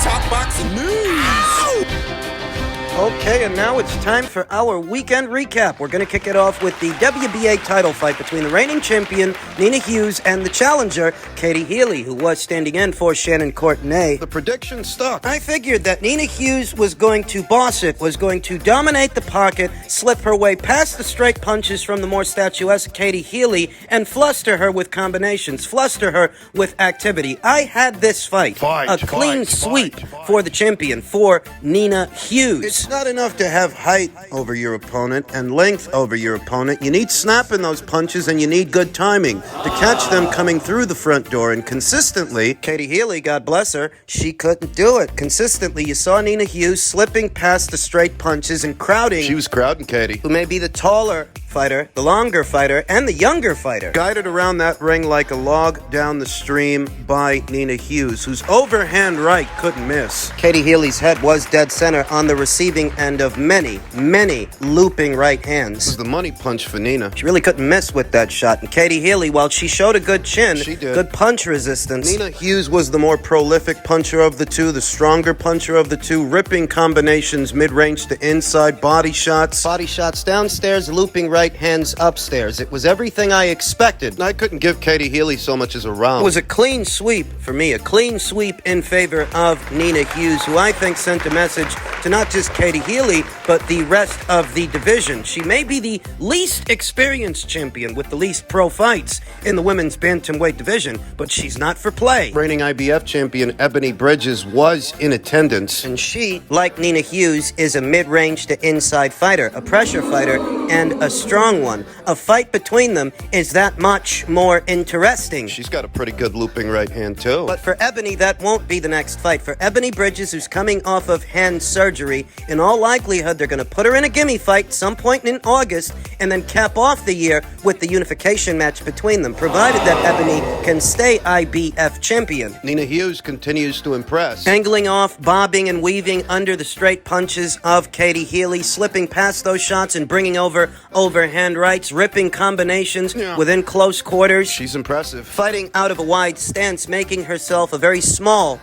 Talk Boxing News. Okay, and now it's time for our weekend recap. We're going to kick it off with the WBA title fight between the reigning champion, Nina Hughes, and the challenger, Katie Healy, who was standing in for Shannon Courtenay. The prediction stuck. I figured that Nina Hughes was going to boss it, was going to dominate the pocket, slip her way past the straight punches from the more statuesque Katie Healy, and fluster her with combinations, fluster her with activity. I had this fight a clean sweep for the champion, for Nina Hughes. It's not enough to have height over your opponent and length over your opponent. You need snap in those punches, and you need good timing to catch them coming through the front door. And consistently, Katie Healy, God bless her, she couldn't do it. Consistently, you saw Nina Hughes slipping past the straight punches and crowding. She was crowding Katie, who may be the taller fighter, the longer fighter, and the younger fighter. Guided around that ring like a log down the stream by Nina Hughes, whose overhand right couldn't miss. Katie Healy's head was dead center on the receiving end of many, many looping right hands. This was the money punch for Nina. She really couldn't miss with that shot. And Katie Healy, while she showed a good chin, she did. Good punch resistance. Nina Hughes was the more prolific puncher of the two, the stronger puncher of the two, ripping combinations mid-range to inside, body shots. Body shots downstairs, looping right hands upstairs. It was everything I expected. I couldn't give Katie Healy so much as a round. It was a clean sweep for me, a clean sweep in favor of Nina Hughes, who I think sent a message to not just Katie Healy, but the rest of the division. She may be the least experienced champion with the least pro fights in the women's bantamweight division, but she's not for play. Reigning IBF champion Ebony Bridges was in attendance. And she, like Nina Hughes, is a mid-range to inside fighter, a pressure fighter, and a strong one. A fight between them is that much more interesting. She's got a pretty good looping right hand, too. But for Ebony, that won't be the next fight. For Ebony Bridges, who's coming off of hand surgery, in all likelihood, they're going to put her in a gimme fight some point in August and then cap off the year with the unification match between them, provided that Ebony can stay IBF champion. Nina Hughes continues to impress. Angling off, bobbing and weaving under the straight punches of Katie Healy, slipping past those shots and bringing over overhand rights, ripping combinations within close quarters. She's impressive. Fighting out of a wide stance, making herself a very small,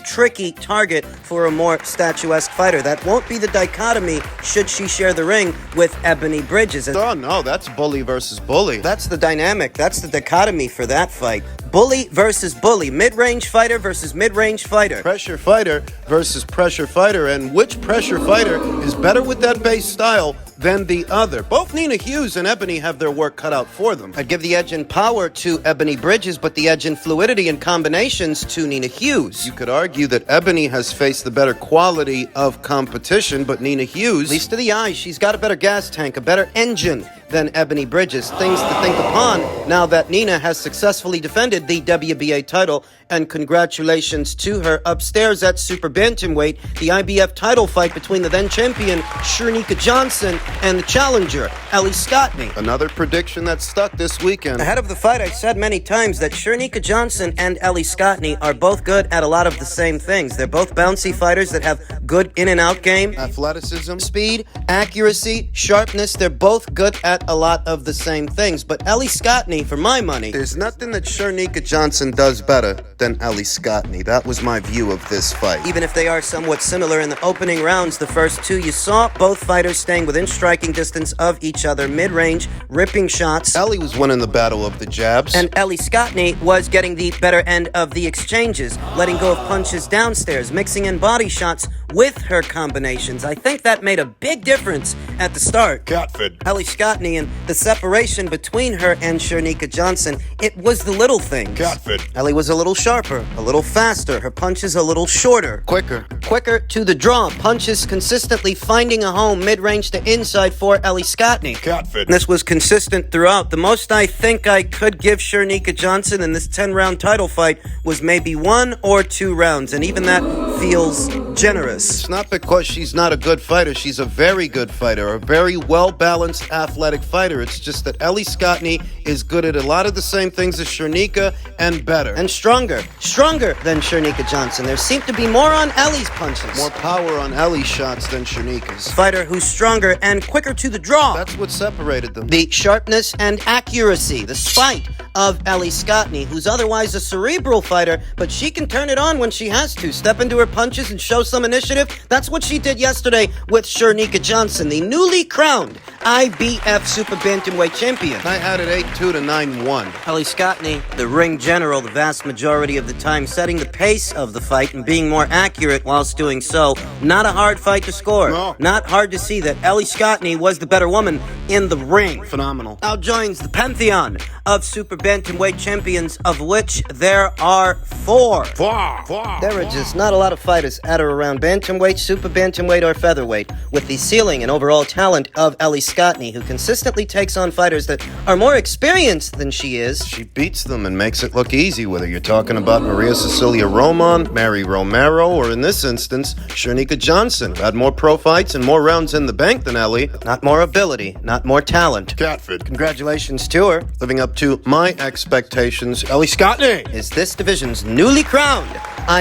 tricky target for a more statuesque fighter. That won't be the dichotomy should she share the ring with Ebony Bridges. Oh, no, that's bully versus bully. That's the dynamic. That's the dichotomy for that fight. Bully versus bully. Mid-range fighter versus mid-range fighter. Pressure fighter versus pressure fighter. And which pressure fighter is better with that base style than the other? Both Nina Hughes and Ebony have their work cut out for them. I'd give the edge in power to Ebony Bridges, but the edge in fluidity and combinations to Nina Hughes. You could argue that Ebony has faced the better quality of competition, but Nina Hughes, at least to the eye, she's got a better gas tank, a better engine than Ebony Bridges. Things to think upon now that Nina has successfully defended the WBA title, and congratulations to her. Upstairs at Super Bantamweight, the IBF title fight between the then champion Shernika Johnson and the challenger Ellie Scottney. Another prediction that stuck this weekend. Ahead of the fight, I said many times that Shernika Johnson and Ellie Scottney are both good at a lot of the same things. They're both bouncy fighters that have good in and out game, athleticism, speed, accuracy, sharpness. They're both good at a lot of the same things. But Ellie Scottney, for my money, there's nothing that Shernika Johnson does better than Ellie Scottney. That was my view of this fight. Even if they are somewhat similar in the opening rounds, the first two, you saw both fighters staying within striking distance of each other, mid-range, ripping shots. Ellie was winning the battle of the jabs, and Ellie Scottney was getting the better end of the exchanges, letting go of punches downstairs, mixing in body shots with her combinations. I think that made a big difference at the start. Catford. Ellie Scottney and the separation between her and Shernika Johnson, it was the little things. Catford. Ellie was a little sharper, a little faster, her punches a little shorter. Quicker to the draw, punches consistently finding a home mid-range to inside for Ellie Scottney. Catford. This was consistent throughout. The most I think I could give Shernika Johnson in this 10-round title fight was maybe 1 or 2 rounds, and even that feels generous. It's not because she's not a good fighter. She's a very good fighter, a very well-balanced athletic fighter. It's just that Ellie Scottney is good at a lot of the same things as Shernika and better. And stronger than Shernika Johnson. There seemed to be more on Ellie's punches. More power on Ellie's shots than Shernika's. Fighter who's stronger and quicker to the draw. That's what separated them. The sharpness and accuracy, the spite of Ellie Scottney, who's otherwise a cerebral fighter, but she can turn it on when she has to. Step into her punches and show some initiative. That's what she did yesterday with Shernika Johnson, the newly crowned IBF Super Bantamweight champion. I had it 8-2 to 9-1. Ellie Scottney, the ring general, the vast majority of the time, setting the pace of the fight and being more accurate whilst doing so. Not a hard fight to score. No. Not hard to see that Ellie Scottney was the better woman in the ring. Phenomenal. Now joins the pantheon of Super Bantamweight champions, of which there are four. There are just not a lot of fighters at or around Bantamweight, Super Bantamweight, or Featherweight with the ceiling and overall talent of Ellie Scottney, who consistently takes on fighters that are more experienced than she is. She beats them and makes it look easy, whether you're talking about Maria Cecilia Roman, Mary Romero, or in this instance, Shernika Johnson, who had more pro fights and more rounds in the bank than Ellie. Not more ability, not more talent. Catford. Congratulations to her. Living up to my expectations, Ellie Scottney Is this division's newly crowned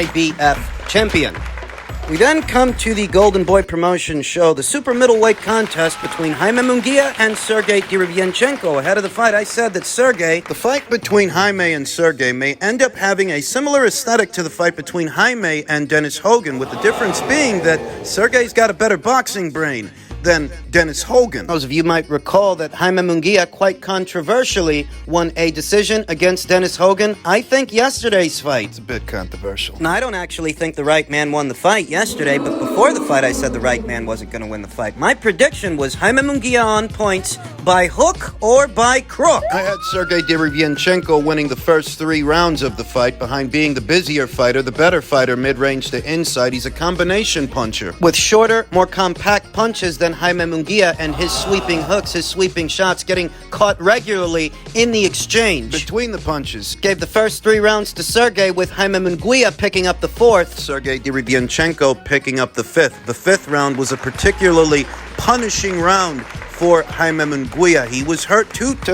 IBF champion. We then come to the Golden Boy Promotion show, the super middleweight contest between Jaime Munguia and Sergey Derevyanchenko. Ahead of the fight, I said that The fight between Jaime and Sergey may end up having a similar aesthetic to the fight between Jaime and Dennis Hogan, with the difference being that Sergey's got a better boxing brain than Dennis Hogan. those of you might recall that Jaime Munguia quite controversially won a decision against Dennis Hogan, I think, yesterday's fight. It's a bit controversial. Now, I don't actually think the right man won the fight yesterday, but before the fight, I said the right man wasn't going to win the fight. My prediction was Jaime Munguia on points by hook or by crook. I had Sergey Derevyanchenko winning the first 3 rounds of the fight behind being the busier fighter, the better fighter mid-range to inside. He's a combination puncher. With shorter, more compact punches than Jaime Munguia and his sweeping hooks, his sweeping shots getting caught regularly in the exchange. Between the punches, Gave the first 3 rounds to Sergey, with Jaime Munguia picking up the 4th. Sergey Derevyanchenko picking up the 5th. The 5th round was a particularly punishing round for Jaime Munguia. He was hurt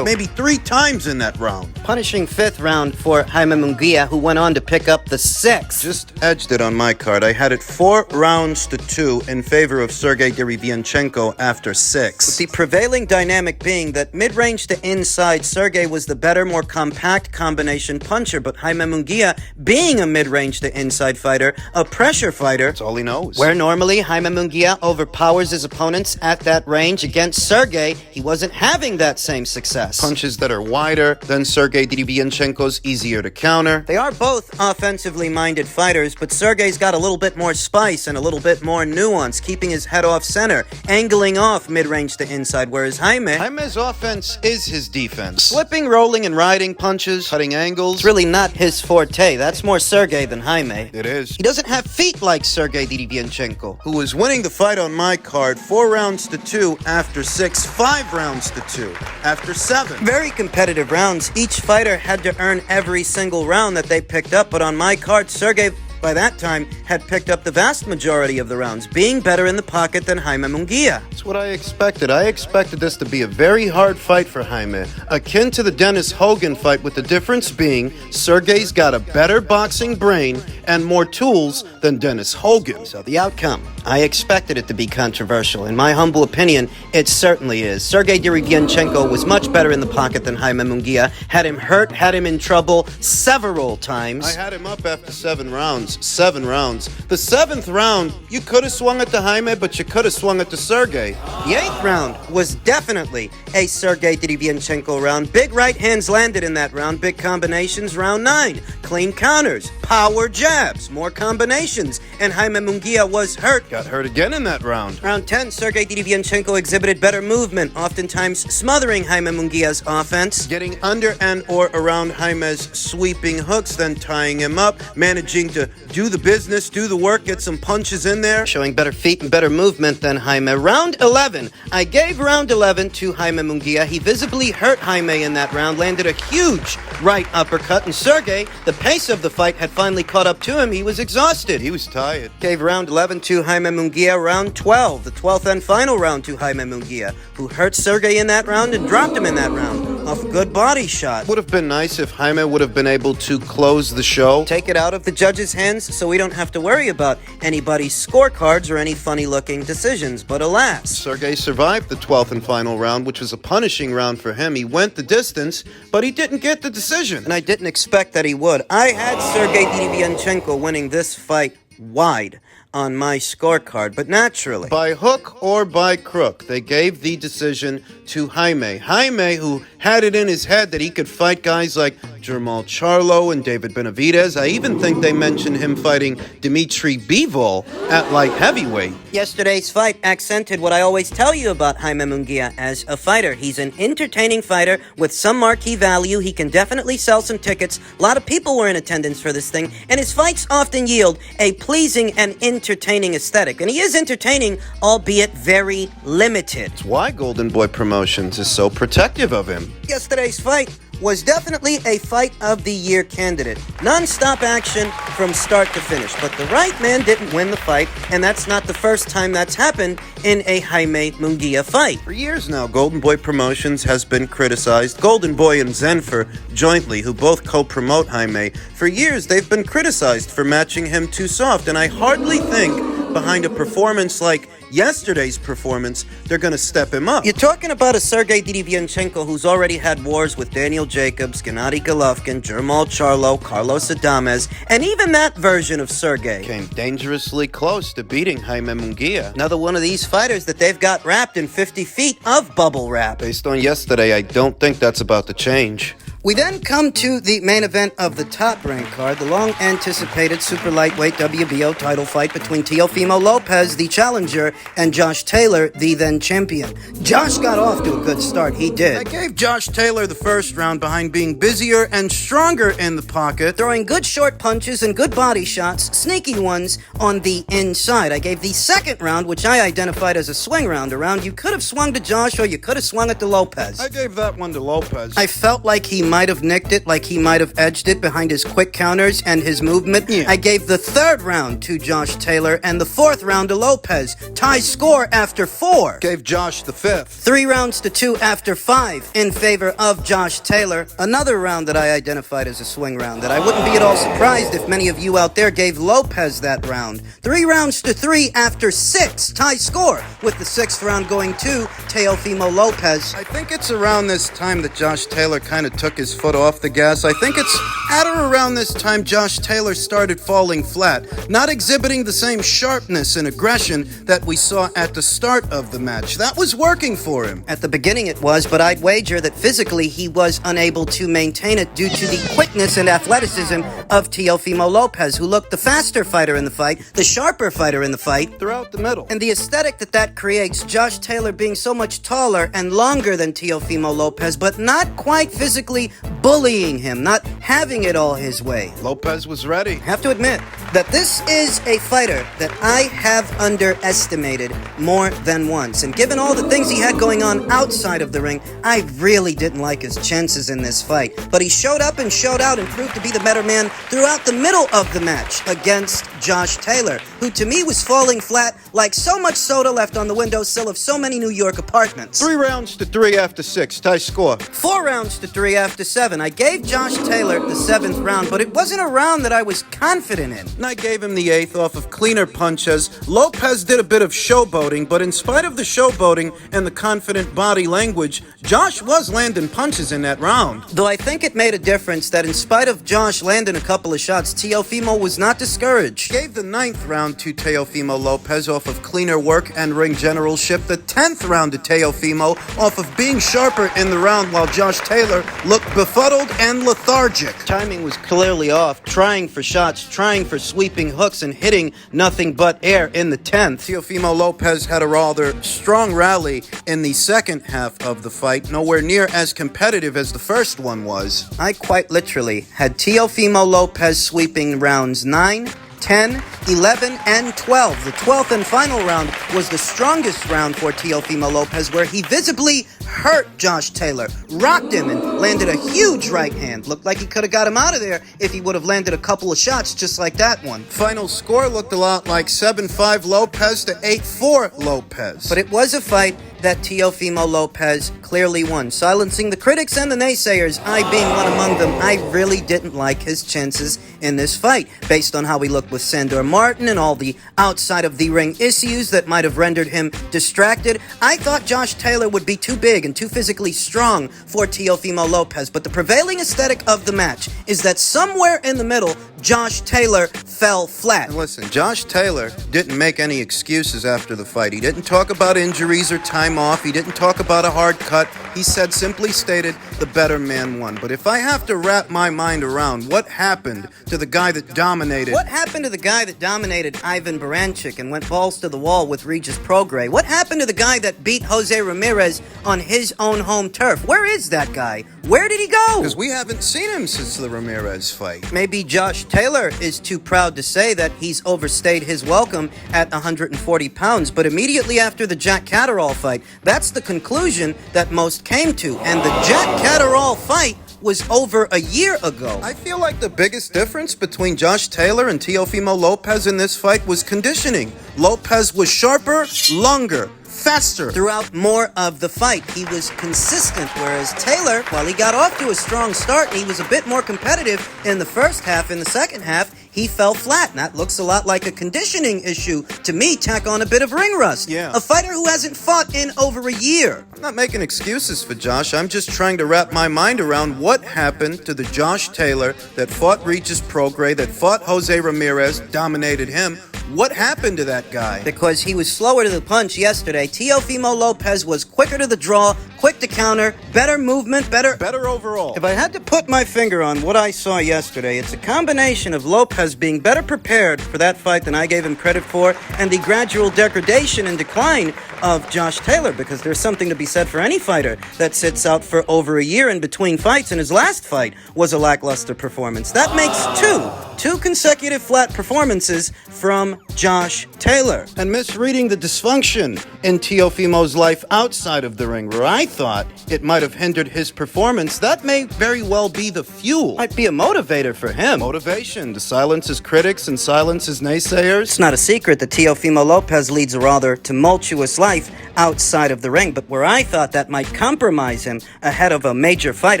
maybe 3 times in that round. Punishing 5th round for Jaime Munguia, who went on to pick up the 6th. Just edged it on my card. I had it 4 rounds to 2 in favor of Sergey Derevyanchenko after 6. The prevailing dynamic being that mid-range to inside, Sergey was the better, more compact combination puncher, but Jaime Munguia, being a mid-range to inside fighter, a pressure fighter, That's all he knows. where normally Jaime Munguia overpowers his opponents at that range, against Sergey, he wasn't having that same success. Punches that are wider than Sergey Derevyanchenko's, easier to counter. They are both offensively minded fighters, but Sergey's got a little bit more spice and a little bit more nuance, keeping his head off center, angling off mid-range to inside, whereas Jaime's offense is his defense. flipping, rolling, and riding Punches, cutting angles. it's really not his forte. That's more Sergey than Jaime. It is. He doesn't have feet like Sergey Derevyanchenko. Who was winning the fight on my card 4 rounds to 2 after 6, 5 rounds to 2 after 7. Very competitive rounds. Each fighter had to earn every single round that they picked up, but on my card, Sergey, by that time, had picked up the vast majority of the rounds, being better in the pocket than Jaime Munguia. That's what I expected. I expected this to be a very hard fight for Jaime, akin to the Dennis Hogan fight, with the difference being Sergey's got a better boxing brain and more tools than Dennis Hogan. So the outcome, I expected it to be controversial. In my humble opinion, it certainly is. Sergey Derevyanchenko was much better in the pocket than Jaime Munguia, had him hurt, had him in trouble several times. I had him up after 7 rounds. 7 rounds. The 7th round, you could have swung it to Jaime, but you could have swung it to Sergey. The 8th round was definitely a Sergey Derevyanchenko round. Big right hands landed in that round. Big combinations. Round 9. Clean counters. Power jabs. More combinations. And Jaime Munguia was hurt. Got hurt again in that round. Round 10, Sergey Derevyanchenko exhibited better movement, oftentimes smothering Jaime Munguia's offense. Getting under and or around Jaime's sweeping hooks, then tying him up, managing to do the business, do the work, get some punches in there. Showing better feet and better movement than Jaime. Round 11. I gave round 11 to Jaime Munguia. He visibly hurt Jaime in that round, landed a huge right uppercut, and Sergey, the pace of the fight had finally caught up to him. He was exhausted. He was tired. Gave round 11 to Jaime Munguia. Round 12, the 12th and final round to Jaime Munguia, who hurt Sergey in that round and dropped him in that round. of good body shot. Would have been nice if Jaime would have been able to close the show. Take it out of the judges' hands so we don't have to worry about anybody's scorecards or any funny-looking decisions. But alas, Sergey survived the 12th and final round, which was a punishing round for him. He went the distance, but he didn't get the decision. and I didn't expect that he would. I had Sergey Derevyanchenko winning this fight wide on my scorecard, but naturally, By hook or by crook, they gave the decision to Jaime. Jaime, who had it in his head that he could fight guys like Jermall Charlo and David Benavidez. I even think they mentioned him fighting Dmitry Bivol at light heavyweight. yesterday's fight accented what I always tell you about Jaime Munguia as a fighter. He's an entertaining fighter with some marquee value. He can definitely sell some tickets. A lot of people were in attendance for this thing, and his fights often yield a pleasing and entertaining aesthetic. And he is entertaining, albeit very limited. It's why Golden Boy Promotions is so protective of him. Yesterday's fight was definitely a fight of the year candidate. Non-stop action from start to finish. But the right man didn't win the fight, and that's not the first time that's happened in a Jaime Munguia fight. For years now, Golden Boy Promotions has been criticized. Golden Boy and Zenfer jointly, who both co-promote Jaime, for years they've been criticized for matching him too soft, and I hardly think behind a performance like yesterday's performance, they're going to step him up. You're talking about a Sergey Derevyanchenko who's already had wars with Daniel Jacobs, Gennady Golovkin, Jermall Charlo, Carlos Adames, and even that version of Sergey Came dangerously close to beating Jaime Munguia. another one of these fighters that they've got wrapped in 50 feet of bubble wrap. Based on yesterday, I don't think that's about to change. We then come to the main event of the top-ranked card, the long-anticipated super lightweight WBO title fight between Teofimo Lopez, the challenger, and Josh Taylor, the then champion. Josh got off to a good start, he I did. gave Josh Taylor the first round behind being busier and stronger in the pocket. Throwing good short punches and good body shots, sneaky ones on the inside. I gave the second round, which I identified as a swing round, a round you could have swung to Josh or you could have swung it to Lopez. I gave that one to Lopez. I felt like he might have nicked it, like he might have edged it behind his quick counters and his movement. Yeah. I gave the third round to Josh Taylor and the fourth round to Lopez. Tie score after 4. gave Josh the fifth. 3 rounds to 2 after 5 in favor of Josh Taylor. Another round that I identified as a swing round that I wouldn't be at all surprised if many of you out there gave Lopez that round. 3 rounds to 3 after 6. Tie score with the 6th round going to Teofimo Lopez. I think it's around this time that Josh Taylor kind of took his foot off the gas. I think it's at or around this time Josh Taylor started falling flat, not exhibiting the same sharpness and aggression that we saw at the start of the match. That was working for him. At the beginning it was, but I'd wager that physically he was unable to maintain it due to the quickness and athleticism of Teofimo Lopez, who looked the faster fighter in the fight, the sharper fighter in the fight, Throughout the middle. and the aesthetic that creates, Josh Taylor being so much taller and longer than Teofimo Lopez, but not quite physically bullying him, not having it all his way. Lopez was ready. Have to admit that this is a fighter that I have underestimated more than once. And given all the things he had going on outside of the ring, I really didn't like his chances in this fight. But he showed up and showed out and proved to be the better man throughout the middle of the match against Josh Taylor, who to me was falling flat like so much soda left on the windowsill of so many New York apartments. 3 rounds to 3 after 6. Tie score. 4 rounds to 3 after 7. I gave Josh Taylor the 7th round, but it wasn't a round that I was confident in. And I gave him the 8th off of cleaner punches. Lopez did a bit of showboating, but in spite of the showboating and the confident body language, Josh was landing punches in that round. Though I think it made a difference that in spite of Josh landing a couple of shots, Teofimo was not discouraged. Gave the 9th round to Teofimo Lopez off of cleaner work and ring generalship. The 10th round to Teofimo off of being sharper in the round while Josh Taylor looked befuddled and lethargic. Timing was clearly off, trying for shots, trying for sweeping hooks, and hitting nothing but air in the 10th. Teofimo Lopez had a rather strong rally in the second half of the fight, nowhere near as competitive as the first one was. I quite literally had Teofimo Lopez sweeping rounds 9, 10, 11, and 12. The 12th and final round was the strongest round for Teofimo Lopez, where he visibly hurt Josh Taylor, rocked him, and landed a huge right hand. Looked like he could have got him out of there if he would have landed a couple of shots just like that one. Final score looked a lot like 7-5 Lopez to 8-4 Lopez. But it was a fight that Teofimo Lopez clearly won, silencing the critics and the naysayers, I being one among them. I really didn't like his chances in this fight, based on how he looked with Sandor Martin and all the outside of the ring issues that might have rendered him distracted. I thought Josh Taylor would be too big and too physically strong for Teofimo Lopez, but the prevailing aesthetic of the match is that somewhere in the middle, Josh Taylor fell flat. And listen, Josh Taylor didn't make any excuses after the fight. He didn't talk about injuries or time off. He didn't talk about a hard cut. He said, simply stated, the better man won. But if I have to wrap my mind around what happened to the guy that dominated... What happened to the guy that dominated Ivan Baranchyk and went balls to the wall with Regis Prograis? What happened to the guy that beat Jose Ramirez on his own home turf? Where is that guy? Where did he go? Because we haven't seen him since the Ramirez fight. Maybe Josh Taylor is too proud to say that he's overstayed his welcome at 140 pounds, but immediately after the Jack Catterall fight, that's the conclusion that most came to, and the Jack Catterall fight was over a year ago. I feel like the biggest difference between Josh Taylor and Teofimo Lopez in this fight was conditioning. Lopez was sharper, longer, faster. Throughout more of the fight, he was consistent, whereas Taylor, while he got off to a strong start and he was a bit more competitive in the first half, in the second half, he fell flat, and that looks a lot like a conditioning issue. To me, tack on a bit of ring rust. Yeah. A fighter who hasn't fought in over a year. I'm not making excuses for Josh. I'm just trying to wrap my mind around what happened to the Josh Taylor that fought Regis Prograis, that fought Jose Ramirez, dominated him. What happened to that guy? Because he was slower to the punch yesterday. Teofimo Lopez was quicker to the draw, quick to counter, better movement, better overall. If I had to put my finger on what I saw yesterday, it's a combination of Lopez being better prepared for that fight than I gave him credit for, and the gradual degradation and decline of Josh Taylor, because there's something to be said for any fighter that sits out for over a year in between fights, and his last fight was a lackluster performance. That makes two consecutive flat performances from Josh Taylor. And misreading the dysfunction in Teofimo's life outside of the ring, where I thought it might have hindered his performance, that may very well be the fuel. Might be a motivator for him. Motivation to silence his critics and silence his naysayers. It's not a secret that Teofimo Lopez leads a rather tumultuous life outside of the ring, but where I thought that might compromise him ahead of a major fight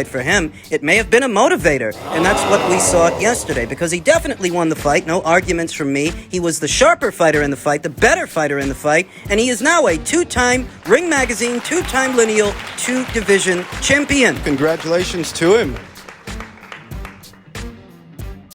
for him, it may have been a motivator, and that's what we saw yesterday, because he definitely won the fight, no arguments from me. He was the sharper fighter in the fight, the better fighter in the fight, and he is now a two-time Ring Magazine, two-time lineal, two-division champion. Congratulations to him.